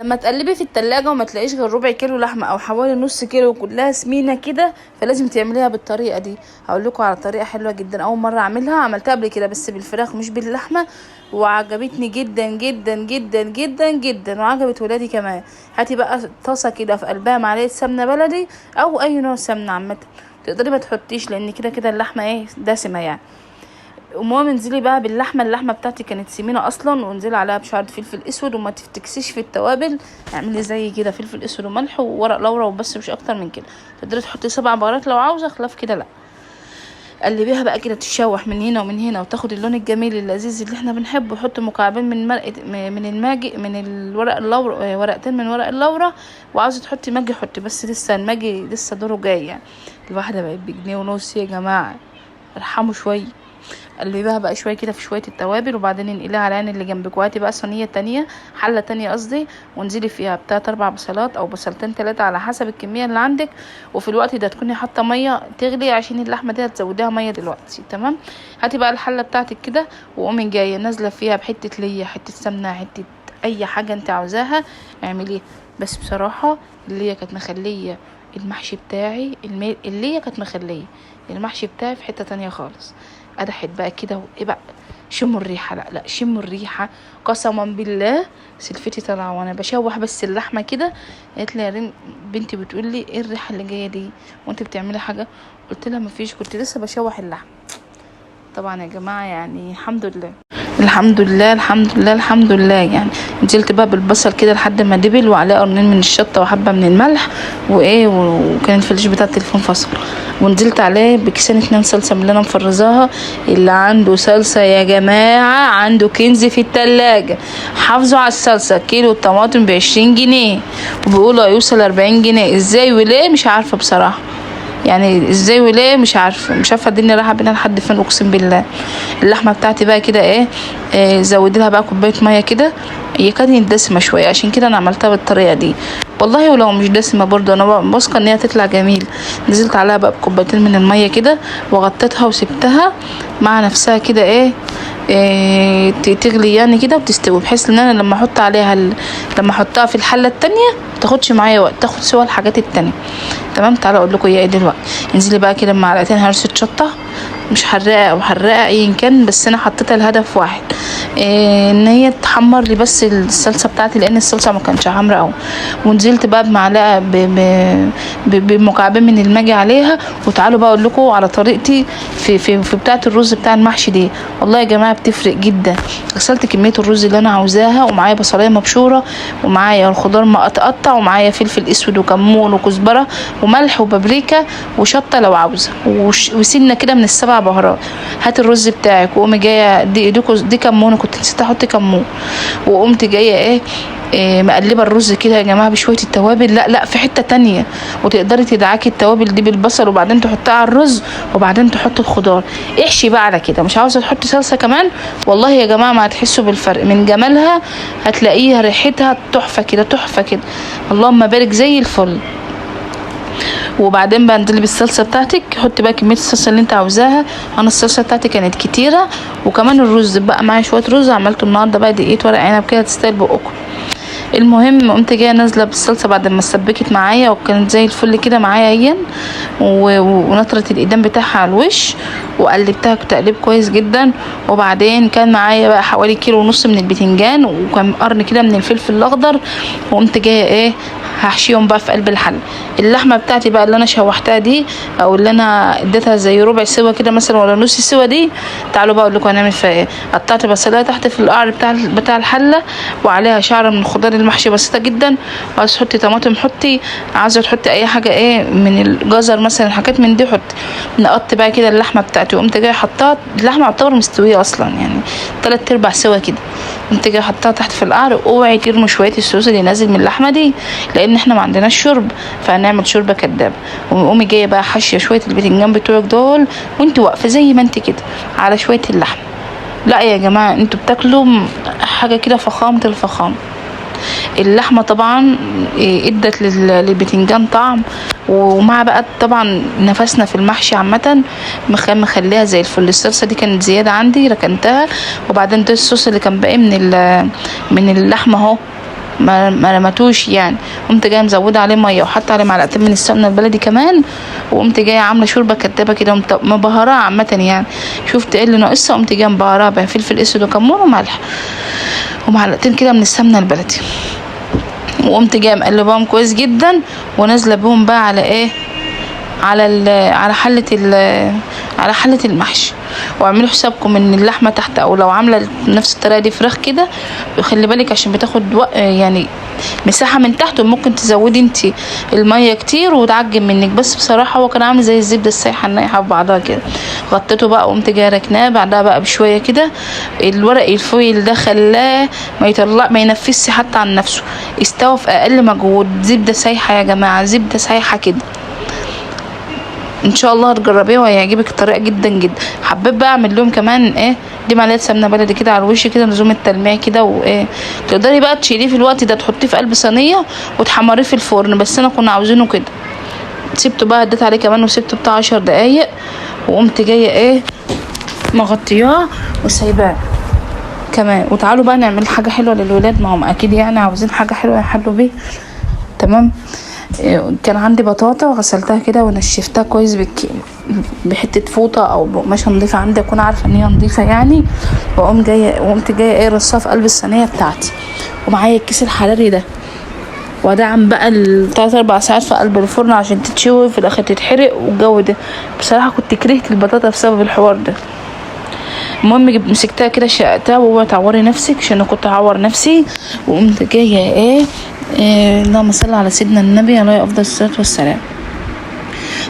لما تقلبي في التلاجة وما تلاقيش غير ربع كيلو لحمة او حوالي نص كيلو كلها سمينة كده، فلازم تعمليها بالطريقة دي. هقول لكم على طريقة حلوة جدا، اول مرة اعملها، عملتها قبل كده بس بالفراخ مش باللحمة، وعجبتني جدا جدا جدا جدا جدا، وعجبت ولادي كمان. هاتي بقى طاسة كده في قلبها معلقة سمنة بلدي او اي نوع سمنة عامة، تقدري ما تحطيش لان كده كده اللحمة دسمة يعني. المهم انزلي بقى باللحمه، اللحمه بتاعتي كانت سمينه اصلا، وانزلي عليها بشعره فلفل اسود، وما تفتكسيش في التوابل، اعملي زي كده فلفل اسود وملح وورق لورا وبس، مش اكتر من كده. تقدري تحطي 7 بهارات لو عاوزه، خلاف كده لا. قلبيها بقى كده تتشوح من هنا ومن هنا وتاخد اللون الجميل اللذيذ اللي احنا بنحبه. حطي مكعبين من مرقه من الماجي، من الورق اللورا، ورقتين من ورق اللورا. وعاوزه تحطي ماجي حطي، بس لسه الماجي لسه دوره جاي يعني. الواحده بقت بجنيه ونص يا جماعه، ارحموا شويه. قلبيها بقى شويه كده في شويه التوابل، وبعدين انقليها على العين اللي جنبك. وهاتي بقى صينيه تانية، حله تانية قصدي، وانزلي فيها بتلات 4 بصلات او بصلتين 3 على حسب الكميه اللي عندك. وفي الوقت ده تكوني حاطه ميه تغلي عشان اللحمه دي هتزوديها ميه دلوقتي، تمام. هاتي بقى الحله بتاعتك كده، وقومي جايه نازله فيها بحته ليا، حته سمنه، حته اي حاجه انت عاوزاها اعمليها. بس بصراحه اللي كانت مخليه المحشي بتاعي، اللي كانت مخليه المحشي بتاعي في حته تانية خالص. قدحت بقى كده وايه بقى، شموا الريحه، لا شموا الريحه، قسما بالله سلفتي طالعه وانا بشوح بس اللحمه كده. قالت لي يا رين بنتي بتقول لي ايه الريحه اللي جايه دي وانت بتعملي حاجه؟ قلت لها مفيش، كنت لسه بشوح اللحمه. طبعا يا جماعه يعني الحمد لله الحمد لله الحمد لله الحمد لله يعني. نزلت بقى بالبصل كده لحد ما دبل، وعليه قرنين من الشطه وحبه من الملح وايه، وكان الفلاش بتاع التليفون فصل. ونزلت عليه بكيسين 2 صلصه من اللي انا مفرزاها. اللي عنده صلصه يا جماعه عنده كنز في التلاجة. حافظوا على الصلصه، كيلو الطماطم ب20 جنيه، وبيقولوا هيوصل 40 جنيه. ازاي وليه مش عارفه بصراحه، يعني ازاي وليه مش عارفه الدنيا رايحه بينا لحد فين اقسم بالله. اللحمه بتاعتي بقى كده زودي لها بقى كوبايه ميه كده. هي كانت دسمه شويه عشان كده انا عملتها بالطريقه دي والله، ولو مش دسمه برضو انا واثقه ان هي تطلع جميل. نزلت عليها بقى بكوبايتين من الميه كده، وغطيتها وسبتها مع نفسها كده تغلي يعني كده وتستوي، بحيث ان انا لما احط عليها لما احطها في الحله التانية متاخدش معايا وقت، تاخد سوا الحاجات التانية، تمام. تعالوا اقول لكم ايه دلوقتي. انزلي بقى كده بمعلقتين هرسه شطه، مش حراقه او حراقه ايا كان، بس انا حطيتها لهدف واحد، ان هي تحمر لي بس الصلصه بتاعتي، لان الصلصه ما كانتش حمراء قوي. ونزلت بقى بمعلقه بمكعبين من الماجي عليها. وتعالوا بقى اقول لكم على طريقتي في بتاعه الرز بتاع المحشي دي، والله يا جماعه بتفرق جدا. غسلت كميه الرز اللي انا عاوزاها، ومعايا بصلايه مبشوره، ومعايا الخضار مقطع، ومعايا فلفل اسود وكمون وكزبره وملح وبابريكا وشطه لو عاوزه، وسنه كده من ال7 بهارات. هات الرز بتاعك وقومي جايه دي كمون، كنت نسيت احط كمون. وقمت جايه مقلبه الرز كده يا جماعه بشويه التوابل، لا في حته تانية. وتقدري تدعكي التوابل دي بالبصل، وبعدين تحطها على الرز، وبعدين تحطي الخضار. احشي بقى على كده، مش عاوزه تحطي صلصه كمان والله يا جماعه ما هتحسوا بالفرق من جمالها. هتلاقيها ريحتها تحفه كده تحفه كده، اللهم بارك زي الفل. وبعدين بقى انزلي بالصلصه بتاعتك، حطي بقى كميه الصلصه اللي انت عاوزاها. انا الصلصه بتاعتي كانت كتيره، وكمان الرز بقى معايا شويه رز عملته النهارده بقى دقيقه ورق عنب كده تستاهل بقكم. المهم قمت جايه نازله بالصلصه بعد ما سبكت معايا وكانت زي الفل كده معايا اهين، ونطرت الايدام بتاعها على الوش، وقلبتها تقليب كويس جدا. وبعدين كان معايا بقى حوالي 1.5 كيلو من البتنجان، وكان قرن كده من الفلفل الاخضر. وقمت جايه هحشيهم بقى في قلب الحله. اللحمه بتاعتي بقى اللي انا شوحتها دي، او اللي انا اديتها زي ربع سوا كده مثلا ولا نص سوا دي، تعالوا بقى اقول لكم هنعمل فيها ايه. قطعت بصلايه تحت في القعر بتاع الحله، وعليها شعره من الخضار المحشي بسيطه جدا. عايزه تحطي طماطم حطي، عايزه تحطي اي حاجه من الجزر مثلا، حاجات من دي حطي. نقطت بقى كده اللحمه بتاعتي، وقمت جايه حطاها. اللحمه تعتبر مستويه اصلا يعني 3/4 سوا كده. قمت جايه حطها تحت في القعر. اوعي ترموا شويه الصوص اللي نازل من اللحمه دي، لان احنا ما عندناش شرب، فهنعمل شوربه كدابه. وقومي جايه بقى حاشيه شويه البتنجان بتوعك دول، وانت واقفه زي ما انت كده على شويه اللحمه. لا يا جماعه انتوا بتاكلوا حاجه كده فخامه الفخامه. اللحمه طبعا ادت للبتنجان طعم، ومع بقى طبعا نفسنا في المحشي عامه مخليها زي الفل. الصلصه دي كانت زياده عندي ركنتها، وبعدين ده الصوص اللي كان باقي من اللحمه اهو ما رمتوش يعني. قمت جايه مزوده عليه ميه وحط عليه معلقتين من السمنه البلدي كمان، وقمت جايه عامله شوربه كدابه كده مبهراها عامه يعني. شفت ايه اللي ناقصها، قمت جايه مبهراها بفلفل اسود وكمون وملح ومعلقتين كده من السمنه البلدي، وقمت جايه مقلباهم كويس جدا ونازله بهم بقى على ايه، على حله المحشي. واعملوا حسابكم ان اللحمه تحت، او لو عامله نفس الطريقه دي فراخ كده، خلي بالك عشان بتاخد يعني مساحه من تحت، وممكن تزودي انت الميه كتير وتعجن منك. بس بصراحه هو كان عامل زي الزبده السايحه النايحه في بعضها كده. غطيته بقى وقمت جايه ركناه. بعدها بقى بشويه كده الورق الفويل ده خلاه ما ينفسش حتى عن نفسه، استوى في اقل مجهود. زبده سايحه يا جماعه، زبده سايحه كده. ان شاء الله هتجربيه وهيعجبك الطريقه جدا جدا. حبيت بقى اعمل لهم كمان ايه، دي معلقه سمنه بلدي كده على الوش كده لزوم التلميع كده. وايه تقدري بقى تشيليه في الوقت ده تحطيه في قلب صينيه وتحمريه في الفرن، بس انا كنا عاوزينه كده. سبته بقى، اديت عليه كمان وسبته بتاع 10 دقايق، وقمت جايه ايه مغطياه وسايباه كمان. وتعالوا بقى نعمل حاجه حلوه للولاد، ما هم اكيد يعني عاوزين حاجه حلوه يحلوا بيه. تمام. كان عندي بطاطا غسلتها كده ونشفتها كويس بحته فوطه او بقماشه نضيفه عندي اكون عارفه ان هي نضيفه يعني. وقمت جايه ايه رصاها في قلب الصينيه بتاعتي، ومعايا الكيس الحراري ده، وادعم بقى 3-4 ساعات في قلب الفرن عشان تتشوي في الاخر تتحرق والجو ده. بصراحه كنت كرهت البطاطا بسبب الحوار ده. المهم مسكتها كده شقتها، وهو تعوري نفسك عشان انا كنت اعور نفسي. وقمت جايه ايه اللهم صل على سيدنا النبي عليه افضل الصلاه والسلام،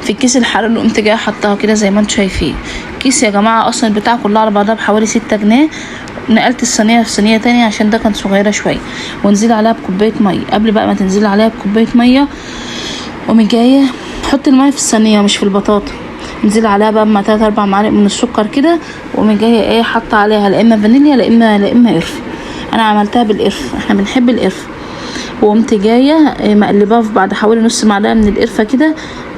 في الكيس الحراري اللي قمت جايه حطها كده زي ما انتم شايفين. كيس يا جماعه اصلا البتاع كلها على بعضها بحوالي 6 جنيه. نقلت الصينيه في صينيه تانية عشان ده كان صغيره شويه، وانزلي عليها بكوبايه ميه. قبل بقى ما تنزلي عليها بكوبايه ميه قومي جايه حطي الميه في الصينيه مش في البطاطا، انزلي عليها بقى مع 3-4 معالق من السكر كده، وقومي جايه ايه حاطه عليها لا اما فانيليا لا اما قرفه. انا عملتها بالقرفه، احنا بنحب القرفه. وقمت جايه مقلباها في بعد حوالي نص معلقه من القرفه كده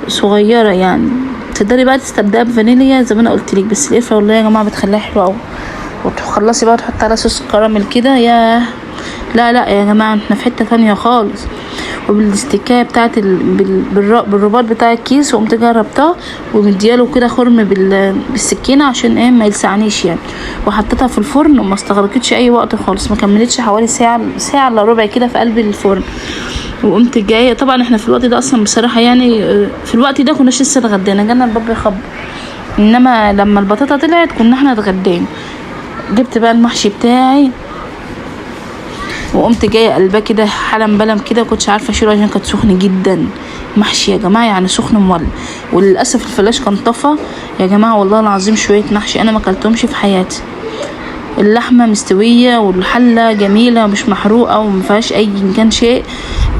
صغيره يعني. تقدري بقى تستبدلها بفانيليا زي ما انا قلت لك، بس القرفه والله يا جماعه بتخليها حلوه قوي. وتخلصي بقى تحطي على صوص كراميل كده. يا لا يا جماعه احنا في حته ثانيه خالص. وبالاستكايه بتاعت بالرباط بتاع الكيس، وقمت جربتها ومدياله كده خرم بالسكينه عشان ايه ما يلسعنيش يعني. وحطيتها في الفرن وما استغرقتش اي وقت خالص، ما كملتش حوالي ساعه الا ربع كده في قلب الفرن. وقمت جايه طبعا احنا في الوقت ده اصلا بصراحه يعني في الوقت ده كناش لسه اتغدينا، جانا الباب يخبط. انما لما البطاطا طلعت كنا احنا اتغدينا. جبت بقى المحشي بتاعي وقمت جايه قلباه كده حلم بلم كده، كنتش عارفه اشيله عشان كانت سخن جدا. محشي يا جماعه يعني سخن مولع، وللاسف الفلاش كان طفى يا جماعه. والله العظيم شويه محشي انا ما اكلتهمش في حياتي. اللحمه مستويه والحله جميله مش محروقه وما فيهاش اي كان شيء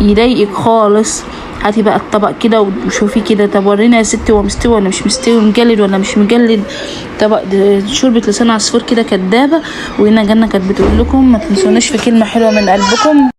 يضايقك خالص. هاتي بقى الطبق كده وشوفي كده، طب ورينا يا ستي هو مستوي ولا مش مستوي، مجلد ولا مش مجلد. طبق شوربه لسان عصفور كده كدابه. وهنا جنة كانت بتقول لكم ما تنسوناش في كلمه حلوه من قلبكم.